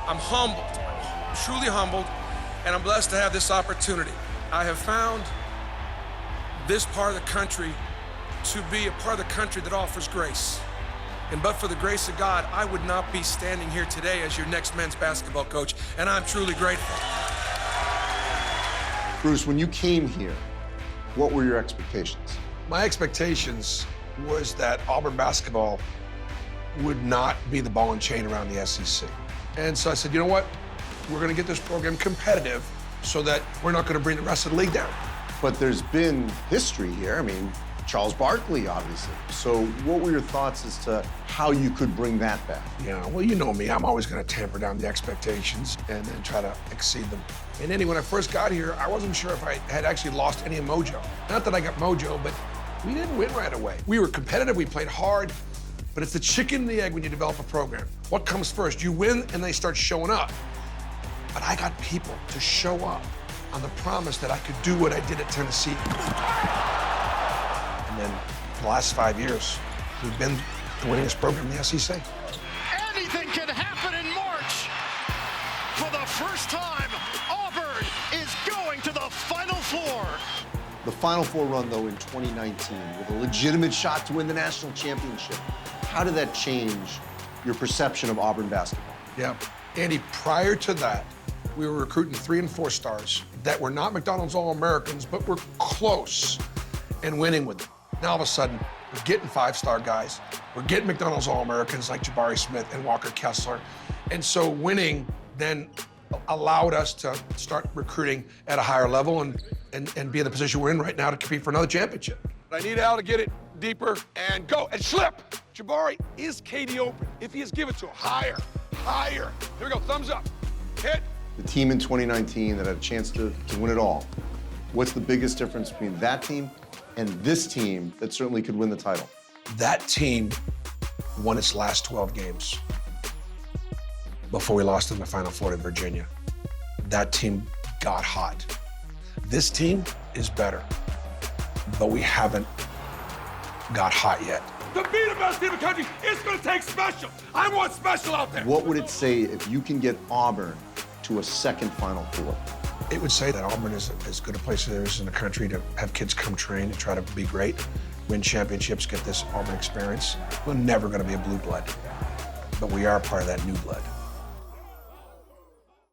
I'm humbled, I'm truly humbled, and I'm blessed to have this opportunity. I have found this part of the country to be a part of the country that offers grace. And but for the grace of God, I would not be standing here today as your next men's basketball coach, and I'm truly grateful. Bruce, when you came here, what were your expectations? My expectations was that Auburn basketball would not be the ball and chain around the SEC. And so I said, you know what? We're gonna get this program competitive so that we're not gonna bring the rest of the league down. But there's been history here. I mean, Charles Barkley, obviously. So what were your thoughts as to how you could bring that back? Yeah, well, you know me. I'm always going to tamper down the expectations and then try to exceed them. And anyway, when I first got here, I wasn't sure if I had actually lost any mojo. Not that I got mojo, but we didn't win right away. We were competitive, we played hard, but it's the chicken and the egg when you develop a program. What comes first? You win and they start showing up. But I got people to show up on the promise that I could do what I did at Tennessee. And then the last 5 years, we've been the winningest program in the SEC. Anything can happen in March. For the first time, Auburn is going to the Final Four. The Final Four run, though, in 2019, with a legitimate shot to win the national championship. How did that change your perception of Auburn basketball? Yeah, Andy, prior to that, we were recruiting 3 and 4 stars that were not McDonald's All-Americans, but were close and winning with them. Now, all of a sudden, we're getting 5-star guys. We're getting McDonald's All-Americans like Jabari Smith and Walker Kessler. And so winning then allowed us to start recruiting at a higher level and be in the position we're in right now to compete for another championship. I need Al to get it deeper and go and slip. Jabari, is KD open? If he is, give it to him. Higher, higher. Here we go, thumbs up. Hit. The team in 2019 that had a chance to win it all. What's the biggest difference between that team and this team that certainly could win the title? That team won its last 12 games before we lost in the Final Four to Virginia. That team got hot. This team is better, but we haven't got hot yet. To be the best team in the country, it's gonna take special. I want special out there. What would it say if you can get Auburn to a second Final Four? It would say that Auburn is as good a place as there is in the country to have kids come train and try to be great, win championships, get this Auburn experience. We're never gonna be a blue blood, but we are part of that new blood.